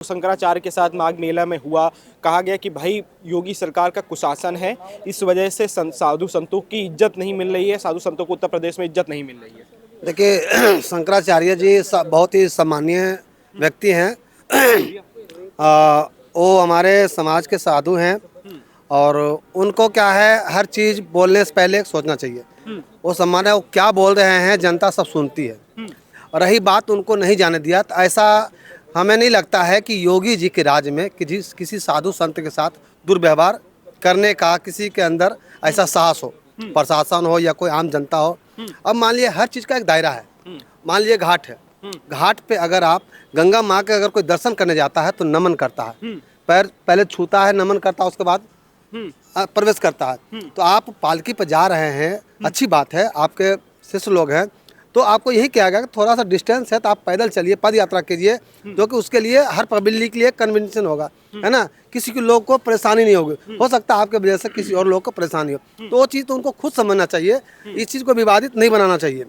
शंकराचार्य के साथ माघ मेला में हुआ। कहा गया कि भाई योगी सरकार का कुशासन है, इस वजह से साधु संतों की इज्जत नहीं मिल रही है, साधु संतों को उत्तर प्रदेश में इज्जत नहीं मिल रही है। देखिए शंकराचार्य जी बहुत ही सम्मानीय व्यक्ति हैं। वो हमारे समाज के साधु हैं और उनको क्या है, हर चीज़ बोलने से पहले सोचना चाहिए। वो सम्मान है, वो क्या बोल रहे हैं जनता सब सुनती है। और रही बात उनको नहीं जाने दिया, तो ऐसा हमें नहीं लगता है कि योगी जी के राज में किसी साधु संत के साथ दुर्व्यवहार करने का किसी के अंदर ऐसा साहस हो, प्रशासन हो या कोई आम जनता हो। अब मान लीजिए हर चीज़ का एक दायरा है। मान लीजिए घाट है, घाट पे अगर आप गंगा माँ के अगर कोई दर्शन करने जाता है तो नमन करता है, पैर पहले छूता है, नमन करता है, उसके बाद प्रवेश करता है। तो आप पालकी पर जा रहे हैं, अच्छी बात है, आपके शिष्य लोग हैं, तो आपको यही किया गया कि थोड़ा सा डिस्टेंस है तो आप पैदल चलिए, पद यात्रा कीजिए, जो कि उसके लिए हर पब्लिक के लिए कन्वीनियंस होगा, है ना। किसी के लोग को परेशानी नहीं होगी, हो सकता है आपके वजह से किसी और लोग को परेशानी हो, तो वो चीज़ तो उनको खुद समझना चाहिए, इस चीज़ को विवादित नहीं बनाना चाहिए,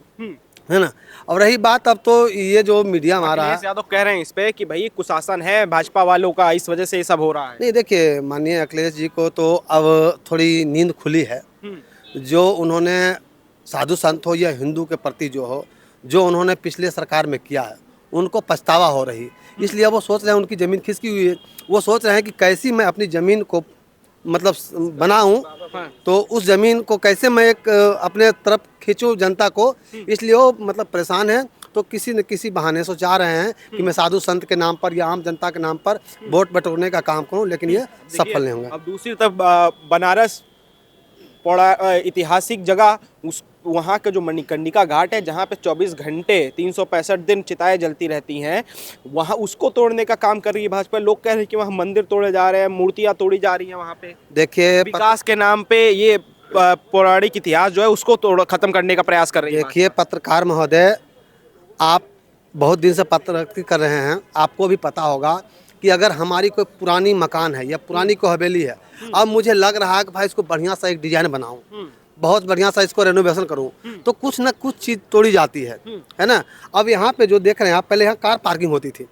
है ना। और रही बात, अब तो ये जो मीडिया हमारा है, यादव कह रहे हैं इस पे कि भाई कुशासन है भाजपा वालों का, इस वजह से ये सब हो रहा है। नहीं देखिए, माननीय अखिलेश जी को तो अब थोड़ी नींद खुली है। जो उन्होंने साधु संत हो या हिंदू के प्रति जो उन्होंने पिछले सरकार में किया है, उनको पछतावा हो रही, इसलिए वो सोच रहे हैं, उनकी ज़मीन खिसकी हुई है, वो सोच रहे हैं कि कैसी मैं अपनी ज़मीन को मतलब बनाऊं, तो उस ज़मीन को कैसे मैं एक अपने तरफ खींचूं जनता को, इसलिए वो मतलब परेशान है। तो किसी न किसी बहाने से चाह रहे हैं कि मैं साधु संत के नाम पर या आम जनता के नाम पर वोट बटोरने का काम करूं, लेकिन ये सफल नहीं होंगे। अब दूसरी तरफ बनारस पौड़ा ऐतिहासिक जगह, उस वहाँ का जो मणिकर्णिका घाट है, जहाँ पे 24 घंटे 365 दिन चिताएं जलती रहती हैं, वहाँ उसको तोड़ने का काम कर रही है भाजपा। लोग कह रहे हैं कि वहाँ मंदिर तोड़े जा रहे हैं, मूर्तियाँ तोड़ी जा रही हैं वहाँ पे। देखिए विकास के नाम पे ये पौराणिक इतिहास जो है उसको खत्म करने का प्रयास कर रही है। देखिए पत्रकार महोदय, आप बहुत दिन से पत्रकारिता कर रहे हैं, आपको भी पता होगा कि अगर हमारी कोई पुरानी मकान है या पुरानी कोई हवेली है, अब मुझे लग रहा है कि भाई इसको बढ़िया सा एक डिजाइन बनाऊं, बहुत बढ़िया सा इसको रेनोवेशन करूं, तो कुछ ना कुछ चीज़ तोड़ी जाती है ना। अब यहाँ पे जो देख रहे हैं आप, पहले यहाँ कार पार्किंग होती थी,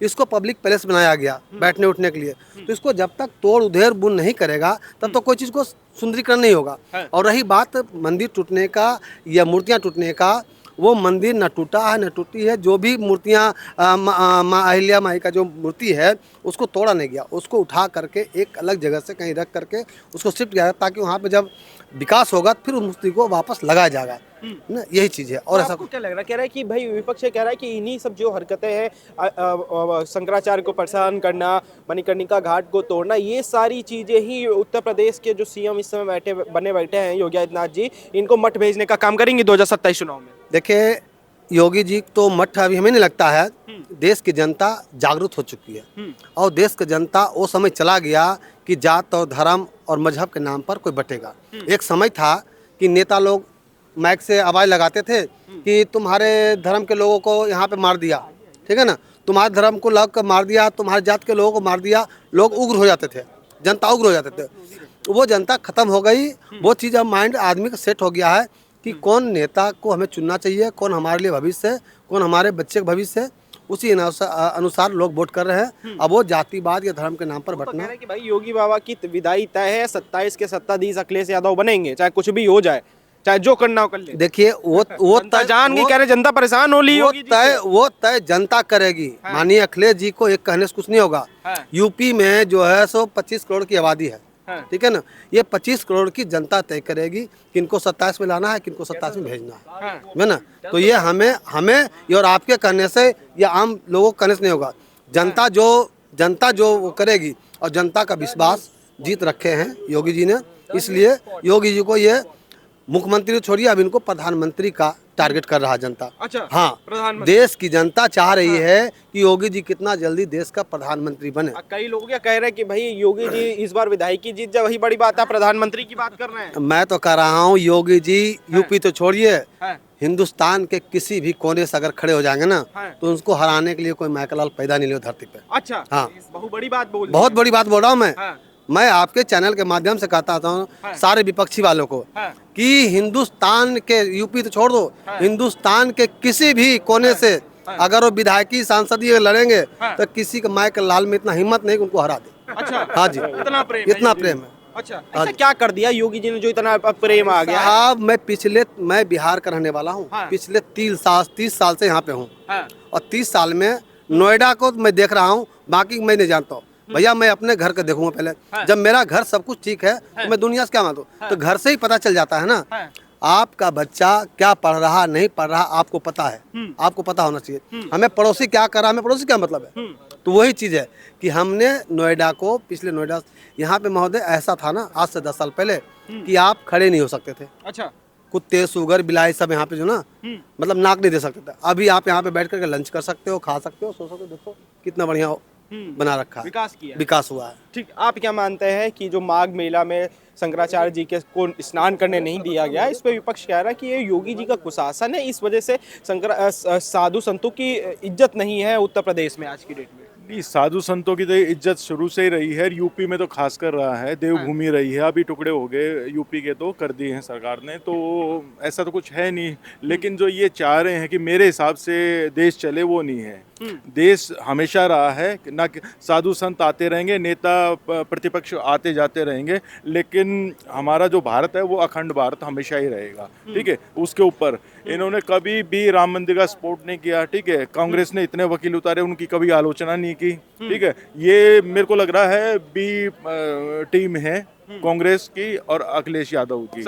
इसको पब्लिक प्लेस बनाया गया बैठने उठने के लिए, तो इसको जब तक तोड़ उधेड़ बुन नहीं करेगा तब तो कोई चीज़ को सुंदरीकरण नहीं होगा। और रही बात मंदिर टूटने का या मूर्तियाँ टूटने का, वो मंदिर न टूटा है न टूटी है। जो भी मूर्तियाँ माँ अहिल्या माई का जो मूर्ति है उसको तोड़ा नहीं गया, उसको उठा करके एक अलग जगह से कहीं रख करके उसको शिफ्ट किया, ताकि वहाँ पे जब विकास होगा फिर उस मूर्ति को वापस लगाया जाएगा ना, यही चीज़ है। और ऐसा क्या लग रहा है, कह रहा है कि भाई विपक्ष कह रहा है कि इन्हीं सब जो हरकतें हैं, शंकराचार्य को परेशान करना, मणिकर्णिका घाट को तोड़ना, ये सारी चीजें ही उत्तर प्रदेश के जो सीएम इस समय बने बैठे हैं योगी आदित्यनाथ जी, इनको मठ भेजने का काम करेंगे 2027 चुनाव में। देखिए योगी जी तो मठ अभी हमें नहीं लगता है, देश की जनता जागरूक हो चुकी है और देश की जनता वो समय चला गया कि जात और धर्म और मजहब के नाम पर कोई बटेगा। एक समय था कि नेता लोग माइक से आवाज़ लगाते थे कि तुम्हारे धर्म के लोगों को यहाँ पे मार दिया, ठीक है ना, तुम्हारे धर्म को लग कर मार दिया, तुम्हारे जात के लोगों को मार दिया, लोग उग्र हो जाते थे, जनता उग्र हो जाते थे। वो जनता खत्म हो गई, वो चीज़ अब माइंड आदमी का सेट हो गया है कि कौन नेता को हमें चुनना चाहिए, कौन हमारे लिए भविष्य है, कौन हमारे बच्चे का भविष्य है, उसी अनुसार लोग वोट कर रहे हैं। अब वो जातिवाद या धर्म के नाम पर बटना है कि भाई योगी बाबा की विदाई तय है, 27 के 27 अखिलेश यादव बनेंगे, चाहे कुछ भी हो जाए, चाहे जो करना हो कर ले। देखिए वो जान के कह रहे जनता परेशान हो ली, वो तय जनता करेगी। माननीय अखिलेश जी को एक कहने से कुछ नहीं होगा। यूपी में जो है 25 करोड़ की आबादी है, ठीक है ना, ये 25 करोड़ की जनता तय करेगी किनको 27 में लाना है, किनको 27 में भेजना है ना। तो ये हमें और आपके कहने से या आम लोगों के कहने से नहीं होगा। जनता जो वो करेगी, और जनता का विश्वास जीत रखे हैं योगी जी ने, इसलिए योगी जी को ये मुख्यमंत्री छोड़िए, अब इनको प्रधानमंत्री का टारगेट कर रहा है जनता। अच्छा, हाँ, देश की जनता चाह रही है कि योगी जी कितना जल्दी देश का प्रधानमंत्री बने। कई लोग क्या कह रहे हैं कि भाई योगी जी इस बार विधायकी जीत जाए, वही बड़ी बात है, प्रधानमंत्री की बात कर रहे हैं। मैं तो कह रहा हूँ योगी जी यूपी तो छोड़िए, हिंदुस्तान के किसी भी कोने से अगर खड़े हो जाएंगे ना, तो उसको हराने के लिए कोई मैकलाल पैदा नहीं ले धरती पे। अच्छा, हाँ, बहुत बड़ी बात बोल रहा हूँ मैं आपके चैनल के माध्यम से कहता हूँ सारे विपक्षी वालों को कि हिंदुस्तान के, यूपी तो छोड़ दो, हिंदुस्तान के किसी भी कोने से अगर वो विधायकी सांसदीय लड़ेंगे तो किसी के माय के लाल में इतना हिम्मत नहीं कि उनको हरा दे। अच्छा, हाँ जी, इतना प्रेम है इतना योगी जी। प्रेम है। अच्छा, ऐसा क्या कर दिया योगी जी ने जो इतना प्रेम आ गया है? साहब मैं बिहार का रहने वाला हूँ। हाँ। पिछले 30 साल से यहाँ पे हूँ हाँ, और 30 साल में नोएडा को मैं देख रहा हूँ, बाकी मैं नहीं जानता हूँ। भैया मैं अपने घर का देखूंगा पहले। हाँ। जब मेरा घर सब कुछ ठीक है तो मैं दुनिया से क्या मानूं? तो घर से ही पता चल जाता है ना। हाँ। आपका बच्चा क्या पढ़ रहा नहीं पढ़ रहा आपको पता है, आपको पता होना चाहिए। हमें पड़ोसी क्या कर रहा है, हमें पड़ोसी क्या मतलब है। तो वही चीज़ है कि हमने नोएडा को, पिछले नोएडा यहाँ पे महोदय ऐसा था ना आज से 10 साल पहले कि आप खड़े नहीं हो सकते थे। अच्छा, कुत्ते सुगर बिलाई सब यहाँ पे जो ना मतलब नाक नहीं दे सकते थे। अभी आप यहाँ पे बैठ करके लंच कर सकते हो, खा सकते हो, सो सकते हो। देखो कितना बढ़िया बना रखा है, विकास किया है। विकास हुआ है। ठीक, आप क्या मानते हैं कि जो माघ मेला में शंकराचार्य जी के को स्नान करने नहीं दिया गया, इस पे विपक्ष कह रहा है कि ये योगी जी का कुशासन है, इस वजह से साधु संतों की इज्जत नहीं है उत्तर प्रदेश में आज की डेट में? नहीं, साधु संतों की तो इज्जत शुरू से ही रही है, यूपी में तो खास कर रहा है, देवभूमि रही है। अभी टुकड़े हो गए यूपी के, तो कर दिए हैं सरकार ने, तो ऐसा तो कुछ है नहीं। लेकिन जो ये चाह रहे हैं कि मेरे हिसाब से देश चले, वो नहीं है। देश हमेशा रहा है कि ना कि साधु संत आते रहेंगे, नेता प्रतिपक्ष आते जाते रहेंगे, लेकिन हमारा जो भारत है वो अखंड भारत हमेशा ही रहेगा। ठीक है, उसके ऊपर इन्होंने कभी भी राम मंदिर का सपोर्ट नहीं किया। ठीक है, कांग्रेस ने इतने वकील उतारे, उनकी कभी आलोचना नहीं की। ठीक है, ये मेरे को लग रहा है बी टीम है कांग्रेस की और अखिलेश यादव की,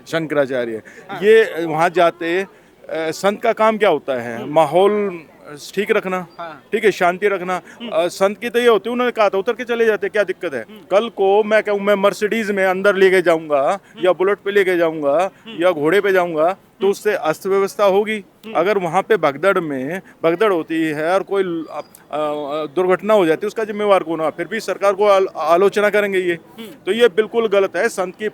शंकराचार्य। ये वहाँ जाते संत का काम क्या होता है? माहौल ठीक रखना। ठीक है, शांति रखना। संत की तो ये होती है, उन्होंने कहा था उतर के चले जाते, क्या दिक्कत है? कल को मैं कहूँ मैं मर्सिडीज में अंदर लेके जाऊंगा या बुलेट पे लेके जाऊंगा या घोड़े पे जाऊंगा तो उससे अस्त व्यवस्था होगी। अगर वहाँ पे भगदड़ होती है और कोई दुर्घटना हो जाती है, उसका जिम्मेवार कौन है? फिर भी सरकार को आलोचना करेंगे ये। तो ये बिल्कुल गलत है। संत की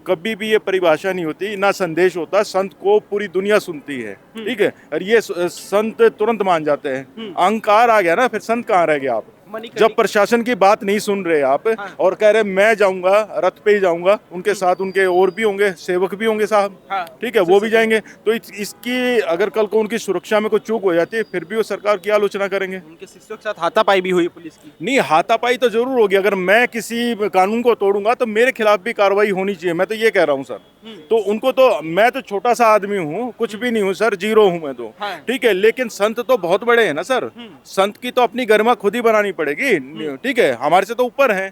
कभी भी ये परिभाषा नहीं होती, ना संदेश होता। संत को पूरी दुनिया सुनती है। ठीक है, और ये संत तुरंत मान जाते हैं। अहंकार आ गया ना, फिर संत कहाँ रह गया आप? जब प्रशासन की बात नहीं सुन रहे आप और कह रहे मैं जाऊंगा, रथ पे ही जाऊंगा, उनके साथ उनके और भी होंगे, सेवक भी होंगे साहब। ठीक है, वो भी जाएंगे। तो इसकी अगर कल को उनकी सुरक्षा में कोई चूक हो जाती है, फिर भी वो सरकार की आलोचना करेंगे। उनके शिष्यों के साथ हाथापाई भी हुई पुलिस की? नहीं, हाथापाई तो जरूर होगी। अगर मैं किसी कानून को तोड़ूंगा तो मेरे खिलाफ भी कार्रवाई होनी चाहिए। मैं तो ये कह रहा हूँ सर। तो उनको तो, मैं तो छोटा सा आदमी हूँ, कुछ भी नहीं हूँ सर, जीरो हूँ मैं तो। ठीक है, लेकिन संत तो बहुत बड़े हैं ना सर। संत की तो अपनी गरिमा खुद ही बनानी पड़ेगी। ठीक है, हमारे से तो ऊपर है,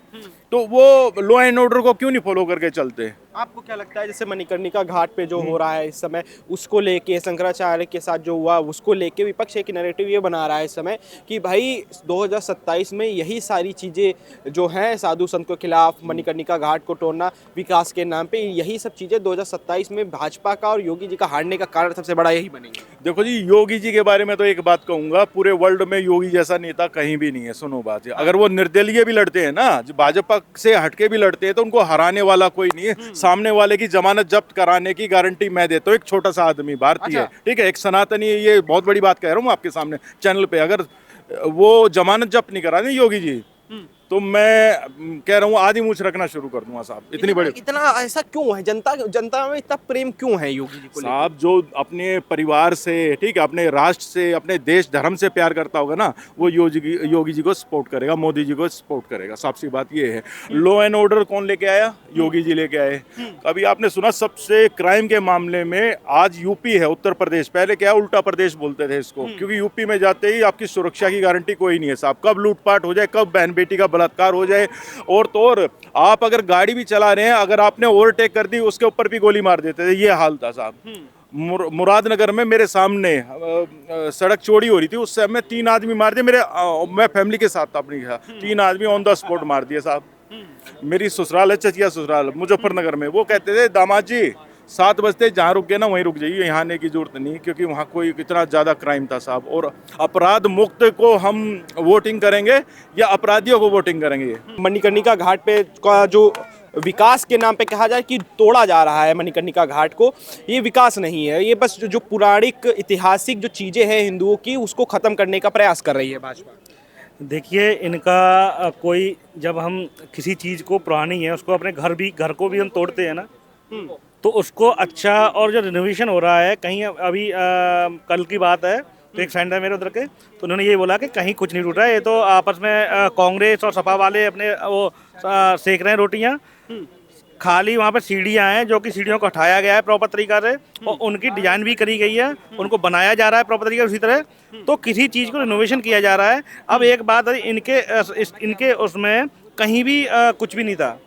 तो वो लॉ एंड ऑर्डर को क्यों नहीं फॉलो करके चलते? आपको क्या लगता है जैसे मणिकर्णिका घाट पे जो हो रहा है इस समय, उसको लेके शंकराचार्य के साथ जो हुआ उसको लेके विपक्ष एक नैरेटिव ये बना रहा है इस समय कि भाई 2027 में यही सारी चीज़ें जो हैं, साधु संत के खिलाफ, मणिकर्णिका घाट को तोड़ना विकास के नाम पे, यही सब चीज़ें 2027 में भाजपा का और योगी जी का हारने का कारण सबसे बड़ा यही बनेगी। देखो जी, योगी जी के बारे में तो एक बात कहूंगा, पूरे वर्ल्ड में योगी जैसा नेता कहीं भी नहीं है। सुनो बात, अगर वो निर्दलीय भी लड़ते हैं ना, भाजपा से हटके भी लड़ते हैं, तो उनको हराने वाला कोई नहीं है। सामने वाले की जमानत जब्त कराने की गारंटी मैं देता हूँ, एक छोटा सा आदमी भारतीय। अच्छा। ठीक है, एक सनातनी, ये बहुत बड़ी बात कह रहा हूँ आपके सामने चैनल पे। अगर वो जमानत जब्त नहीं करा दें योगी जी, तो मैं कह रहा हूँ आधी मूछ रखना शुरू कर दूंगा साहब। इतनी बड़ी, इतना ऐसा क्यों है? जनता में इतना प्रेम क्यों है योगी जी को लेकर? साहब जो अपने परिवार से, ठीक है, अपने राष्ट्र से, अपने देश धर्म से प्यार करता होगा ना, वो योगी जी को सपोर्ट करेगा, मोदी जी को सपोर्ट करेगा। साफ सी बात ये है। लॉ एंड ऑर्डर कौन लेके आया? योगी जी लेके आए। कभी आपने सुना सबसे क्राइम के मामले में आज यूपी है, उत्तर प्रदेश? पहले क्या उल्टा प्रदेश बोलते थे इसको, क्योंकि यूपी में जाते ही आपकी सुरक्षा की गारंटी कोई नहीं है साहब। कब लूटपाट हो जाए, कब बहन बेटी का बलात्कार हो जाए। और तो और आप अगर गाड़ी भी चला रहे हैं, अगर आपने ओवरटेक कर दी, उसके ऊपर भी गोली मार देते थे। ये हाल था साहब। मुरादनगर में मेरे सामने सड़क चोरी हो रही थी, उस समय 3 आदमी मार दिए मेरे। मैं फैमिली के साथ था अपनी, 3 आदमी ऑन द स्पॉट मार दिए साहब। मेरी ससुराल है, चचिया ससुराल, मुजफ्फरनगर में। वो कहते थे दामाद जी 7 बजते जहाँ रुक गए ना वहीं रुक जाइए, यहाँ आने की जरूरत नहीं, क्योंकि वहाँ कोई इतना ज़्यादा क्राइम था साहब। और अपराध मुक्त को हम वोटिंग करेंगे या अपराधियों को वोटिंग करेंगे? मणिकर्णिका घाट पे का जो विकास के नाम पे कहा जाए कि तोड़ा जा रहा है मणिकर्णिका घाट को, ये विकास नहीं है। ये बस जो पौराणिक ऐतिहासिक जो चीज़ें हैं हिंदुओं की, उसको ख़त्म करने का प्रयास कर रही है भाजपा। देखिए, इनका कोई, जब हम किसी चीज़ को पुरानी है उसको, अपने घर को भी हम तोड़ते हैं ना, तो उसको अच्छा, और जो रिनोवेशन हो रहा है कहीं, अभी कल की बात है, तो एक फ्रेंड है मेरे उधर के, तो उन्होंने ये बोला कि कहीं कुछ नहीं टूटा है, ये तो आपस में कांग्रेस और सपा वाले अपने वो सेक रहे हैं रोटियां। खाली वहाँ पे सीढ़ियाँ हैं जो कि सीढ़ियों को हटाया गया है प्रॉपर तरीका से, और उनकी डिजाइन भी करी गई है, उनको बनाया जा रहा है प्रॉपर तरीके से उसी तरह। तो किसी चीज़ को रिनोवेशन किया जा रहा है। अब एक बात है, इनके उसमें कहीं भी कुछ भी नहीं था,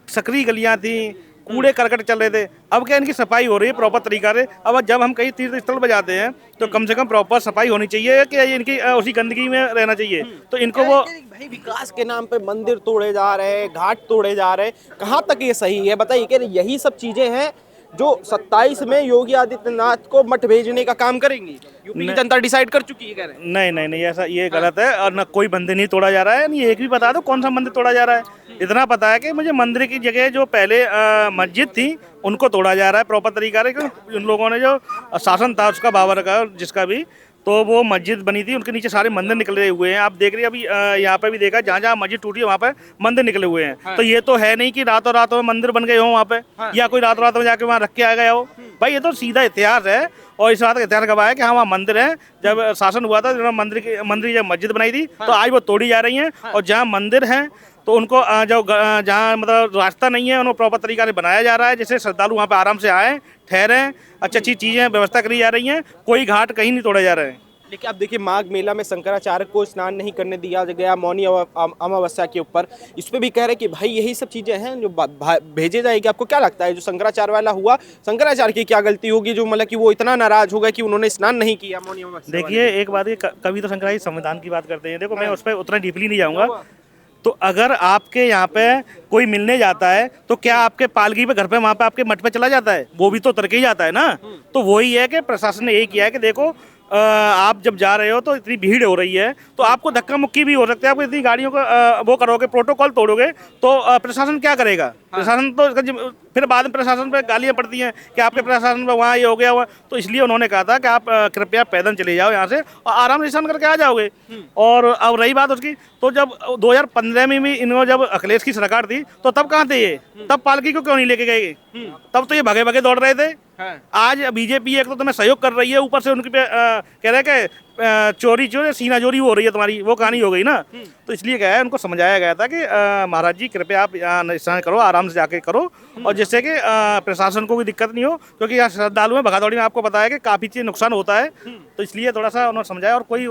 सकरी गलियाँ थी, कूड़े करकट चल रहे थे। अब क्या इनकी सफाई हो रही है प्रॉपर तरीका से। अब जब हम कहीं तीर्थ स्थल पर जाते हैं तो कम से कम प्रॉपर सफाई होनी चाहिए कि इनकी उसी गंदगी में रहना चाहिए। तो इनको वो भाई विकास के नाम पे मंदिर तोड़े जा रहे हैं, घाट तोड़े जा रहे हैं, कहाँ तक ये सही है बताइए? कि यही सब चीजें हैं जो 27 में योगी आदित्यनाथ को मठ भेजने का काम करेंगी? यूपी की जनता डिसाइड कर चुकी है, कह रहे हैं। नहीं, ऐसा ये गलत है। और न कोई मंदिर नहीं तोड़ा जा रहा है। नहीं, एक भी बता दो कौन सा मंदिर तोड़ा जा रहा है। इतना पता है कि मुझे मंदिर की जगह जो पहले मस्जिद थी उनको तोड़ा जा रहा है प्रॉपर तरीका से। क्योंकि उन लोगों ने जो शासन था उसका बाबर का जिसका भी, तो वो मस्जिद बनी थी, उनके नीचे सारे मंदिर निकले हुए हैं। आप देख रहे हैं अभी यहाँ पे भी देखा, जहाँ जहाँ मस्जिद टूटी है वहाँ पे मंदिर निकले हुए हैं। तो ये तो है नहीं कि रातों रात में मंदिर बन गए हो वहाँ पे, या कोई रातों रात में जाके वहाँ रख के आ गया हो। भाई ये तो सीधा इतिहास है, और इस बात का इतिहास गवाह है कि हाँ वहाँ मंदिर है। जब शासन हुआ था, जब मंदिर जब मस्जिद बनाई थी, तो आज वो तोड़ी जा रही हैं। और जहाँ मंदिर हैं तो उनको जो जहाँ मतलब रास्ता नहीं है उनको प्रॉपर तरीका से बनाया जा रहा है, जिससे श्रद्धालु वहाँ पे आराम से आए, ठहरें, अच्छी अच्छी चीज़ें व्यवस्था करी जा रही हैं। कोई घाट कहीं नहीं तोड़े जा रहे हैं। लेकिन अब देखिए, माघ मेला में शंकराचार्य को स्नान नहीं करने दिया गया मौनी अमावस्या के ऊपर। इस पे भी कह रहे कि भाई यही सब चीजें हैं जो भेजे जाएगी। आपको क्या लगता है जो शंकराचार्य वाला हुआ, शंकराचार्य की क्या गलती होगी जो मतलब कि वो इतना नाराज हो गए कि उन्होंने स्नान नहीं किया मौनी अमावस्या? देखिए एक बात, कभी तो शंकराचार्य संविधान की बात करते हैं। देखो मैं उस पर उतना डीपली नहीं जाऊँगा। तो अगर आपके यहाँ पे कोई मिलने जाता है तो क्या आपके पालकी पे घर पे वहाँ पे आपके मठ पे चला जाता है? वो भी तो उतर के ही जाता है ना। तो वही है कि प्रशासन ने यही किया है कि देखो आप जब जा रहे हो तो इतनी भीड़ हो रही है, तो आपको धक्का मुक्की भी हो सकता है। आपको इतनी गाड़ियों का वो करोगे, प्रोटोकॉल तोड़ोगे, तो प्रशासन क्या करेगा? प्रशासन तो फिर बाद में प्रशासन पे गालियाँ पड़ती हैं कि आपके प्रशासन पे वहाँ ये हो गया हुआ। तो इसलिए उन्होंने कहा था कि आप कृपया पैदल चले जाओ यहाँ से और आराम से स्नान करके आ जाओगे। और अब रही बात उसकी, तो जब 2015 में भी इन्होंने, जब अखिलेश की सरकार थी, तो तब कहाँ थे ये? तब पालकी को क्यों नहीं लेके गए? तब तो ये भगे भगे दौड़ रहे थे। आज बीजेपी एक तो तुम्हें सहयोग कर रही है, ऊपर से उनके पे कह रहे हैं कि चोरी सीना चोरी हो रही है तुम्हारी, वो कहानी हो गई ना। तो इसलिए क्या है, उनको समझाया गया था कि महाराज जी कृपया आप स्नान करो, आराम से जाके करो, और जिससे कि प्रशासन को कोई दिक्कत नहीं हो। क्योंकि यहाँ श्रद्धालु में भगादौड़ी में आपको पता है कि काफ़ी चीज़ नुकसान होता है। तो इसलिए थोड़ा सा उन्होंने समझाया, और कोई